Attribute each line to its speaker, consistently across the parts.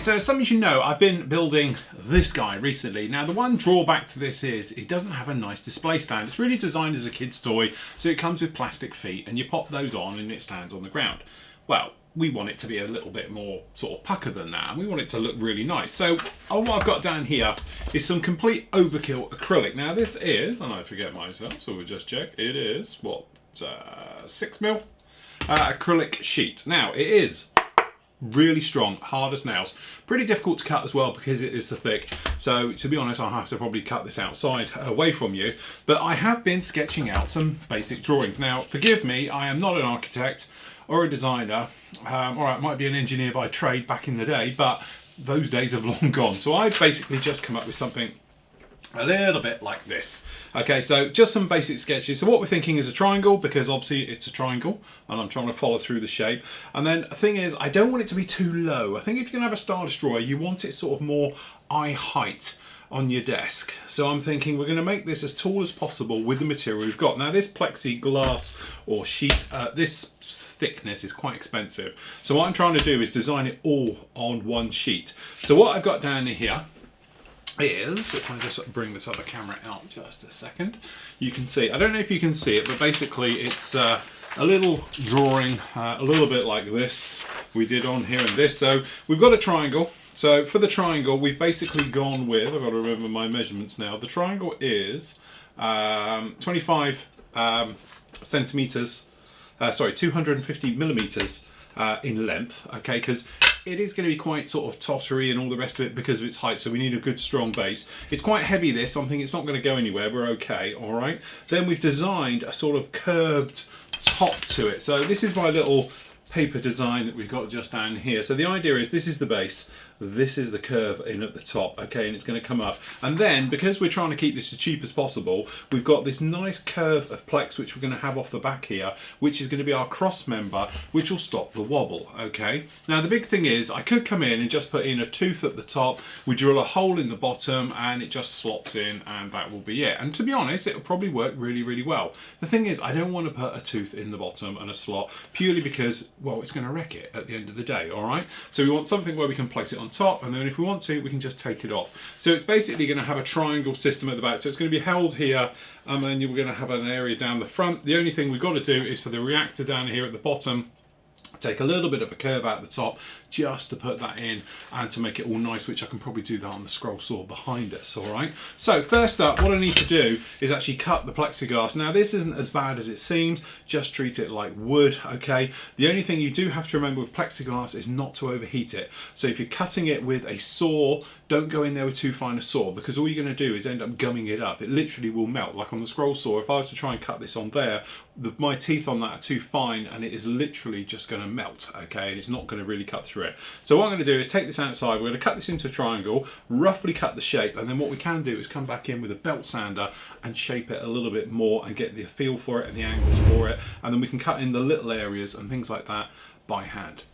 Speaker 1: Okay, so as some of you know, I've been building this guy recently. Now, the one drawback to this is it doesn't have a nice display stand. It's really designed as a kid's toy, so it comes with plastic feet, and you pop those on and it stands on the ground. Well, we want it to be a little bit more sort of pucker than that, and we want it to look really nice. So what I've got down here is some complete overkill acrylic. Now, this is, and I forget myself, so we'll just check, it is, what, 6mm acrylic sheet. Now, it is really strong, hard as nails, pretty difficult to cut as well because it is so thick. So to be honest, I'll have to probably cut this outside away from you, but I have been sketching out some basic drawings. Now forgive me, I am not an architect or a designer, or I might be an engineer by trade back in the day, but those days have long gone. So I've basically just come up with something a little bit like this. Okay, so just some basic sketches. So what we're thinking is a triangle, because obviously it's a triangle and I'm trying to follow through the shape. And then the thing is, I don't want it to be too low. I think if you're gonna have a Star Destroyer, you want it sort of more eye height on your desk. So I'm thinking we're gonna make this as tall as possible with the material we've got. Now this plexiglass or sheet, this thickness is quite expensive. So what I'm trying to do is design it all on one sheet. So what I've got down here is, if I just bring this other camera out just a second, you can see, I don't know if you can see it, but basically it's a little drawing, a little bit like this we did on here and this. So we've got a triangle. So for the triangle, we've basically gone with, I've got to remember my measurements now, the triangle is 25 centimeters, sorry, 250 millimeters in length, okay, because it is going to be quite sort of tottery and all the rest of it because of its height, so we need a good strong base. It's quite heavy, this, so I'm thinking it's not going to go anywhere, we're okay, all right. Then we've designed a sort of curved top to it. So this is my little paper design that we've got just down here. So the idea is this is the base, this is the curve in at the top, okay, and it's going to come up. And then, because we're trying to keep this as cheap as possible, we've got this nice curve of Plex which we're going to have off the back here, which is going to be our cross member, which will stop the wobble, okay. Now the big thing is, I could come in and just put in a tooth at the top, we drill a hole in the bottom, and it just slots in, and that will be it. And to be honest, it'll probably work really, really well. The thing is, I don't want to put a tooth in the bottom and a slot, purely because, well, it's going to wreck it at the end of the day, all right. So we want something where we can place it on top, and then if we want to, we can just take it off. So it's basically going to have a triangle system at the back. So it's going to be held here, and then you're going to have an area down the front. The only thing we've got to do is for the reactor down here at the bottom, take a little bit of a curve out the top just to put that in and to make it all nice, which I can probably do that on the scroll saw behind us, all right. So first up, what I need to do is actually cut the plexiglass. Now this isn't as bad as it seems, just treat it like wood, okay. The only thing you do have to remember with plexiglass is not to overheat it. So if you're cutting it with a saw, don't go in there with too fine a saw, because all you're going to do is end up gumming it up. It literally will melt. Like on the scroll saw, if I was to try and cut this on there, my teeth on that are too fine, and it is literally just going to melt, okay, and it's not going to really cut through it. So what I'm going to do is take this outside, we're going to cut this into a triangle, roughly cut the shape, and then what we can do is come back in with a belt sander and shape it a little bit more and get the feel for it and the angles for it, and then we can cut in the little areas and things like that by hand.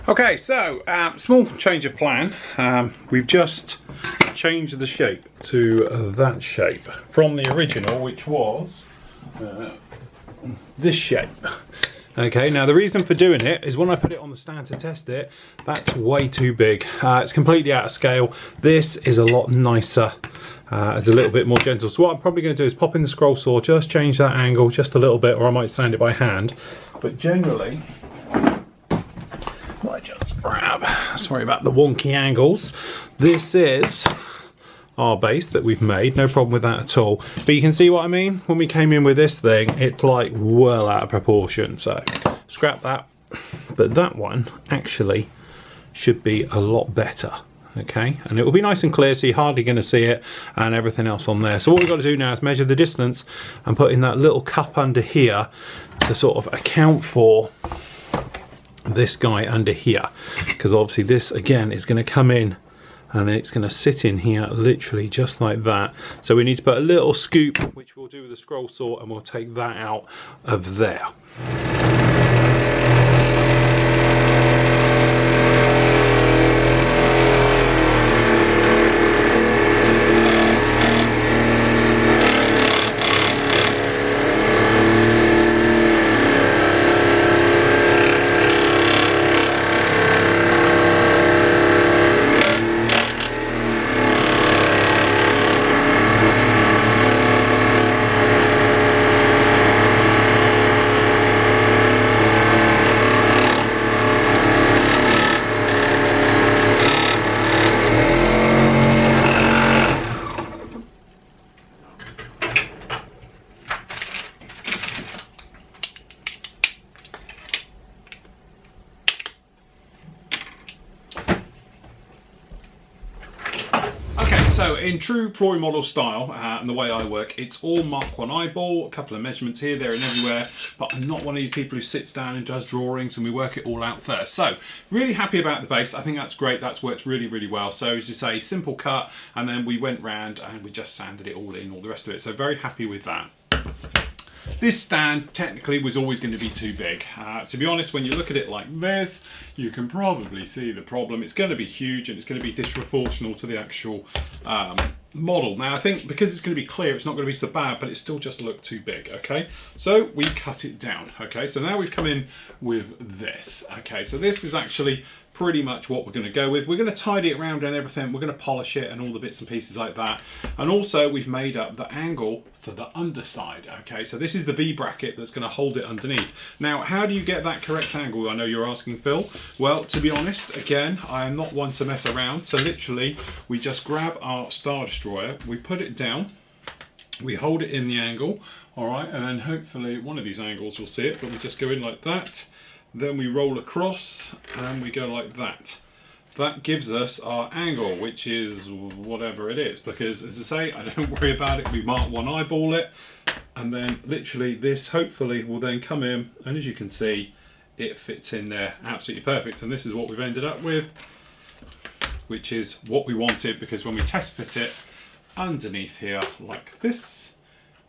Speaker 1: Okay, so small change of plan. We've just changed the shape to that shape from the original, which was this shape. Okay, now the reason for doing it is when I put it on the stand to test it, that's way too big. It's completely out of scale. This is a lot nicer. It's a little bit more gentle. So what I'm probably going to do is pop in the scroll saw, just change that angle just a little bit, or I might sand it by hand. But generally, I just grab, sorry about the wonky angles. This is our base that we've made, no problem with that at all. But you can see what I mean? When we came in with this thing, it's like well out of proportion. So scrap that. But that one actually should be a lot better. Okay, and it will be nice and clear, so you're hardly going to see it, and everything else on there. So what we've got to do now is measure the distance and put in that little cup under here to sort of account for this guy under here, because obviously this again is going to come in and it's going to sit in here literally just like that. So we need to put a little scoop, which we'll do with a scroll saw, and we'll take that out of there. So in true Florimodel style, and the way I work, it's all Mark 1 eyeball, a couple of measurements here, there and everywhere, but I'm not one of these people who sits down and does drawings, and we work it all out first. So really happy about the base. I think that's great. That's worked really, really well. So as you say, simple cut, and then we went round and we just sanded it all in, all the rest of it. So very happy with that. This stand technically was always going to be too big. To be honest, when you look at it like this, you can probably see the problem. It's going to be huge and it's going to be disproportional to the actual model. Now I think because it's going to be clear, it's not going to be so bad, but it still just looked too big. Okay, so we cut it down. Okay, so now we've come in with this. Okay, so this is actually pretty much what we're going to go with. We're going to tidy it around and everything. We're going to polish it and all the bits and pieces like that. And also we've made up the angle for the underside. Okay, so this is the V bracket that's going to hold it underneath. Now, how do you get that correct angle? I know you're asking, Phil. Well, to be honest, again, I am not one to mess around. So literally, we just grab our Star Destroyer, we put it down, we hold it in the angle, all right, and then hopefully one of these angles will see it, but we just go in like that. Then we roll across and we go like that. That gives us our angle, which is whatever it is, because as I say, I don't worry about it. We Mark 1 eyeball it, and then literally this hopefully will then come in, and as you can see, it fits in there absolutely perfect. And this is what we've ended up with, which is what we wanted, because when we test fit it underneath here like this,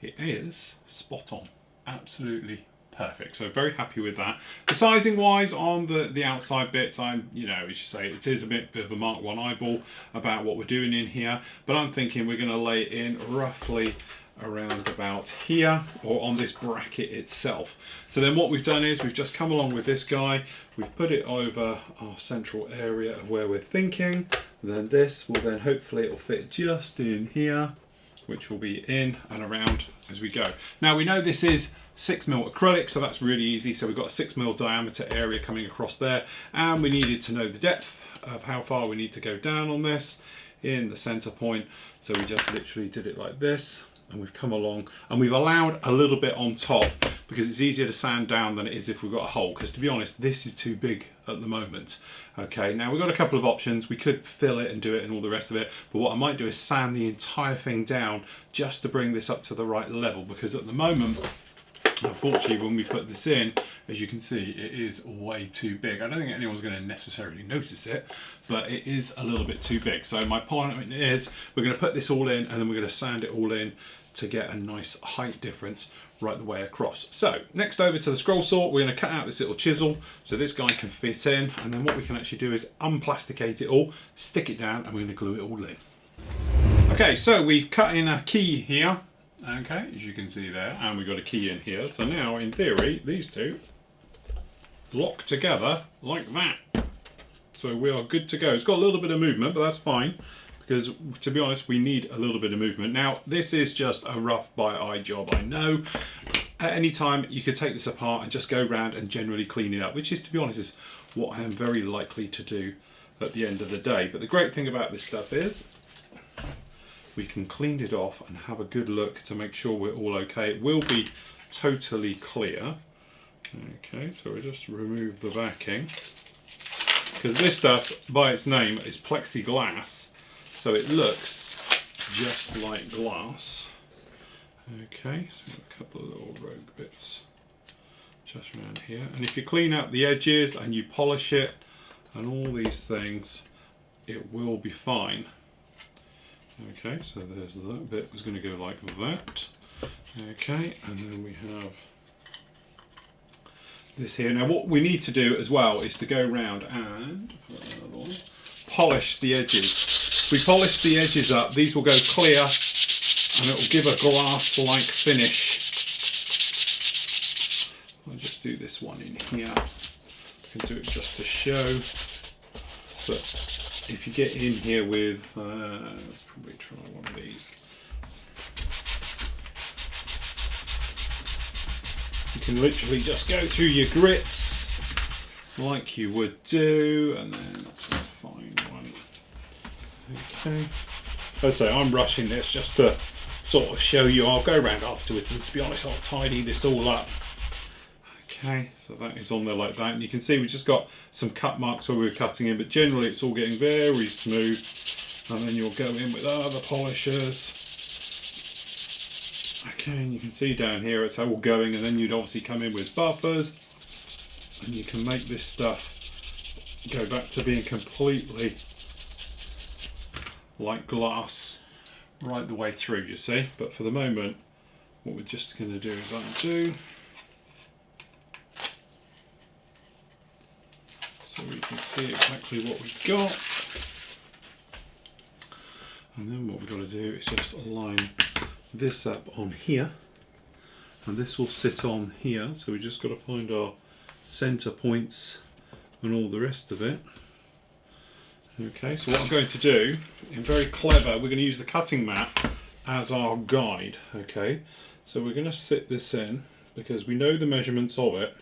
Speaker 1: it is spot on, absolutely perfect. So very happy with that. The sizing wise on the outside bits, I'm, you know, as you say, it is a bit of a Mark 1 eyeball about what we're doing in here, but I'm thinking we're going to lay it in roughly around about here, or on this bracket itself. So then what we've done is we've just come along with this guy, we've put it over our central area of where we're thinking, and then this will then hopefully it'll fit just in here, which will be in and around as we go. Now we know this is 6mm acrylic, so that's really easy. So we've got a 6mm diameter area coming across there, and we needed to know the depth of how far we need to go down on this in the center point. So we just literally did it like this, and we've come along and we've allowed a little bit on top because it's easier to sand down than it is if we've got a hole, because to be honest, this is too big at the moment. Okay, now we've got a couple of options. We could fill it and do it and all the rest of it, but what I might do is sand the entire thing down just to bring this up to the right level, because at the moment, unfortunately, when we put this in, as you can see, it is way too big. I don't think anyone's going to necessarily notice it, but it is a little bit too big. So my point is we're going to put this all in, and then we're going to sand it all in to get a nice height difference right the way across. So next over to the scroll saw, we're going to cut out this little chisel so this guy can fit in, and then what we can actually do is unplasticate it all, stick it down, and we're going to glue it all in. Okay, so we've cut in a key here, Okay, as you can see there, and we've got a key in here. So now, in theory, these two lock together like that. So we are good to go. It's got a little bit of movement, but that's fine, because to be honest, we need a little bit of movement. Now, this is just a rough by eye job, I know. At any time, you could take this apart and just go around and generally clean it up, which is, to be honest, is what I am very likely to do at the end of the day. But the great thing about this stuff is we can clean it off and have a good look to make sure we're all okay. It will be totally clear. Okay, so we just remove the backing, because this stuff, by its name, is plexiglass, so it looks just like glass. Okay, so we've got a couple of little rogue bits just around here, and if you clean out the edges and you polish it and all these things, it will be fine. Okay, so there's that bit was going to go like that. Okay, and then we have this here. Now what we need to do as well is to go round and polish the edges. If we polish the edges up, these will go clear and it will give a glass-like finish. I'll just do this one in here. I can do it just to show. But if you get in here with, let's probably try one of these. You can literally just go through your grits like you would do, and then let's find one. Okay. As I say, I'm rushing this just to sort of show you. I'll go around afterwards, and to be honest, I'll tidy this all up. Okay, so that is on there like that, and you can see we've just got some cut marks where we were cutting in, but generally it's all getting very smooth. And then you'll go in with other polishers. Okay, and you can see down here it's all going, and then you'd obviously come in with buffers, and you can make this stuff go back to being completely like glass right the way through, you see. But for the moment, what we're just going to do is undo. So we can see exactly what we've got. And then what we've got to do is just line this up on here. And this will sit on here. So we just got to find our center points and all the rest of it. Okay, so what I'm going to do, in very clever, we're going to use the cutting mat as our guide. Okay, so we're going to sit this in because we know the measurements of it.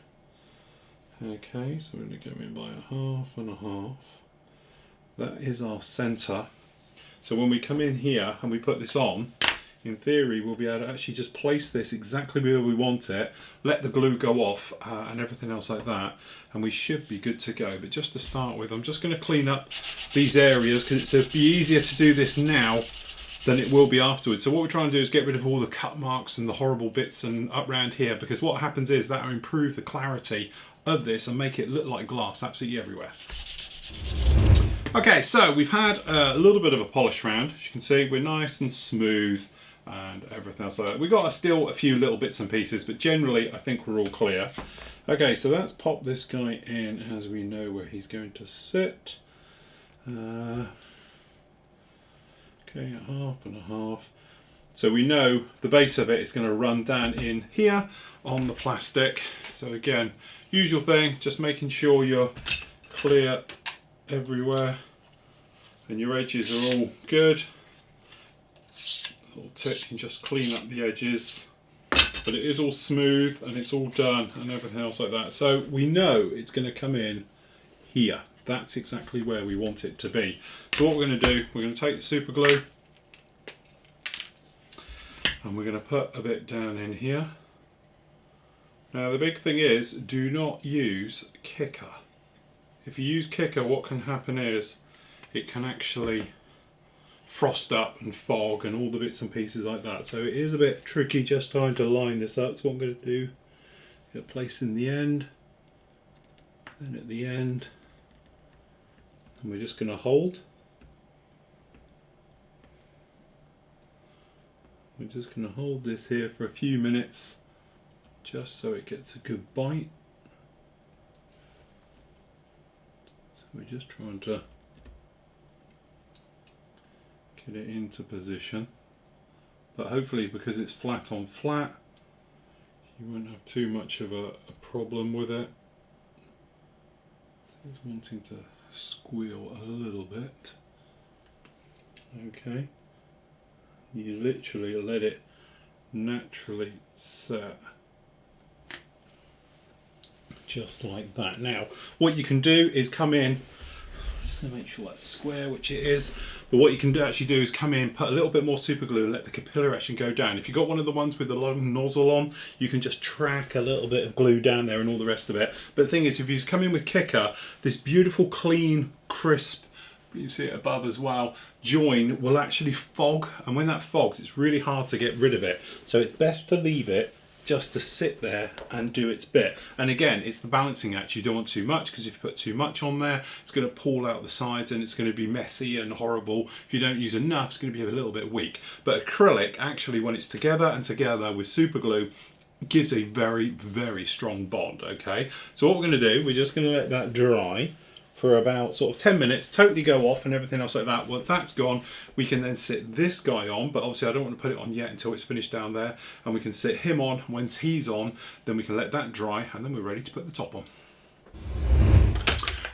Speaker 1: Okay, so we're going to go in by a half and a half. That is our center. So when we come in here and we put this on, in theory we'll be able to actually just place this exactly where we want it, let the glue go off and everything else like that, and we should be good to go. But just to start with, I'm just going to clean up these areas because it'll be easier to do this now than it will be afterwards. So what we're trying to do is get rid of all the cut marks and the horrible bits and up round here, because what happens is that will improve the clarity of this and make it look like glass absolutely everywhere. Okay, so we've had a little bit of a polish round. As you can see, we're nice and smooth and everything else like that. We've got still a few little bits and pieces, but generally I think we're all clear. Okay, so let's pop this guy in as we know where he's going to sit. Okay, a half and a half. So we know the base of it is going to run down in here on the plastic. So again, usual thing, just making sure you're clear everywhere and your edges are all good. Little tip, you can just clean up the edges, but it is all smooth and it's all done and everything else like that. So we know it's going to come in here. That's exactly where we want it to be. So what we're going to do, we're going to take the super glue and we're going to put a bit down in here. Now the big thing is, do not use Kicker. If you use Kicker, what can happen is it can actually frost up and fog and all the bits and pieces like that. So it is a bit tricky just trying to line this up. So what I'm going to do, get a place in the end, then at the end, and we're just going to hold. We're just going to hold this here for a few minutes just so it gets a good bite. So we're just trying to get it into position. but hopefully because it's flat on flat, you won't have too much of a problem with it. It's wanting to squeal a little bit. Okay, you literally let it naturally set just like that. Now what you can do is come in, just to make sure that's square, which it is, but what you can actually do is come in, put a little bit more super glue and let the capillary action go down. If you've got one of the ones with the long nozzle on, you can just track a little bit of glue down there and all the rest of it. But the thing is, if you just come in with Kicker, this beautiful clean crisp, you can see it above as well, join will actually fog, and when that fogs it's really hard to get rid of it, so it's best to leave it just to sit there and do its bit. And again, it's the balancing act. You don't want too much, because if you put too much on there, it's going to pull out the sides and it's going to be messy and horrible. If you don't use enough, it's going to be a little bit weak. But acrylic, actually, when it's together and together with super glue, gives a very, very strong bond. Okay, so what we're going to do, we're just going to let that dry for about sort of 10 minutes, totally go off and everything else like that. Once that's gone, we can then sit this guy on, but obviously I don't want to put it on yet until it's finished down there, and we can sit him on. Once he's on, then we can let that dry, and then we're ready to put the top on.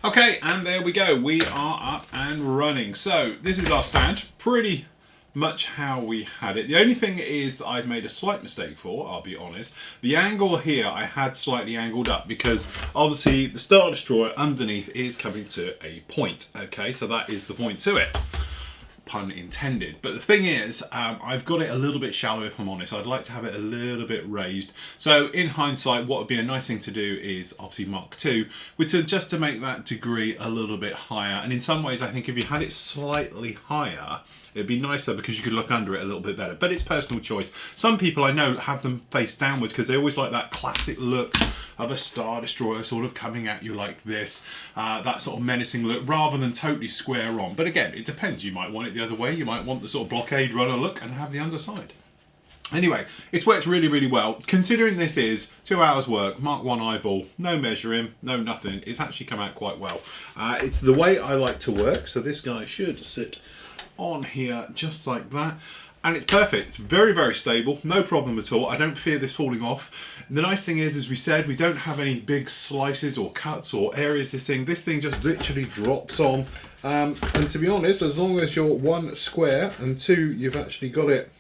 Speaker 1: Okay, and there we go, we are up and running. So this is our stand, pretty much how we had it. The only thing is that I've made a slight mistake for, I'll be honest. The angle here I had slightly angled up, because obviously the Star Destroyer underneath is coming to a point. Okay, so that is the point to it, pun intended. But the thing is, I've got it a little bit shallow, if I'm honest. I'd like to have it a little bit raised. So in hindsight, what would be a nice thing to do is obviously Mark II, just to make that degree a little bit higher. And in some ways, I think if you had it slightly higher, it'd be nicer, because you could look under it a little bit better. But it's personal choice. Some people I know have them face downwards, because they always like that classic look of a Star Destroyer sort of coming at you like this, that sort of menacing look, rather than totally square on. But again, it depends. You might want it the other way. You might want the sort of blockade runner look and have the underside. Anyway, it's worked really, really well. Considering this is 2 hours work, Mark 1 eyeball, no measuring, no nothing, it's actually come out quite well. It's the way I like to work, so this guy should sit on here just like that, and it's perfect. It's very, very stable, no problem at all. I don't fear this falling off. The nice thing is, as we said, we don't have any big slices or cuts or areas. This thing just literally drops on, and to be honest, as long as you're 1 square and 2 you've actually got it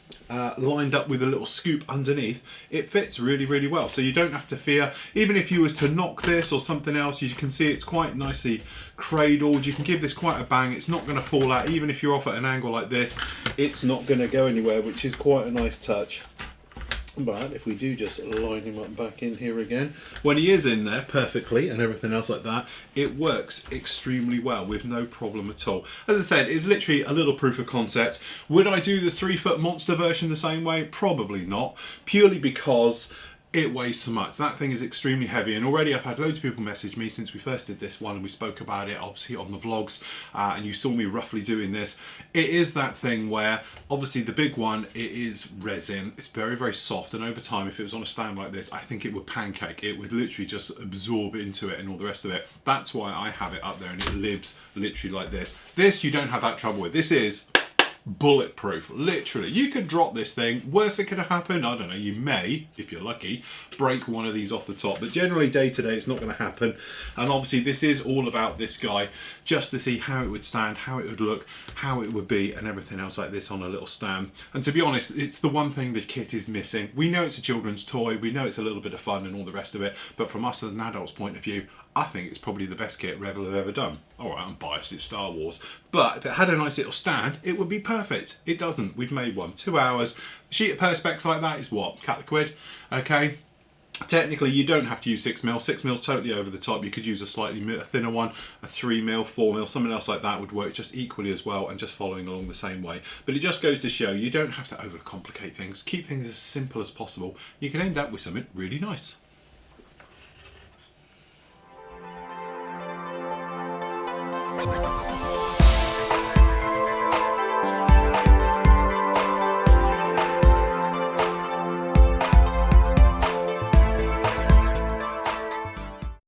Speaker 1: lined up with a little scoop underneath, it fits really, really well. So you don't have to fear, even if you was to knock this or something else, you can see it's quite nicely cradled. You can give this quite a bang. It's not going to fall out. Even if you're off at an angle like this, it's not going to go anywhere, which is quite a nice touch. But if we do just line him up back in here again, when he is in there perfectly and everything else like that, it works extremely well with no problem at all. As I said, it's literally a little proof of concept. Would I do the 3-foot monster version the same way? Probably not, purely because it weighs so much. That thing is extremely heavy, and already I've had loads of people message me since we first did this one, and we spoke about it obviously on the vlogs, and you saw me roughly doing this. It is that thing where obviously the big one, it is resin, it's very, very soft, and over time, if it was on a stand like this, I think it would pancake. It would literally just absorb into it and all the rest of it. That's why I have it up there, and it lives literally like this. This you don't have that trouble with. This is bulletproof, literally. You could drop this thing, worst that could happen, I don't know, you may, if you're lucky, break one of these off the top, but generally day to day it's not going to happen. And obviously this is all about this guy, just to see how it would stand, how it would look, how it would be, and everything else like this on a little stand. And to be honest, it's the one thing the kit is missing. We know it's a children's toy, we know it's a little bit of fun and all the rest of it, but from us as an adult's point of view, I think it's probably the best kit Revell have ever done. Alright, I'm biased, it's Star Wars. But if it had a nice little stand, it would be perfect. It doesn't. We've made one. 2 hours. A sheet of perspex like that is what? A couple of quid? Okay. Technically, you don't have to use 6mm. 6mm is totally over the top. You could use a slightly thinner one, a 3mm, 4mm, something else like that would work just equally as well, and just following along the same way. But it just goes to show you don't have to overcomplicate things. Keep things as simple as possible. You can end up with something really nice.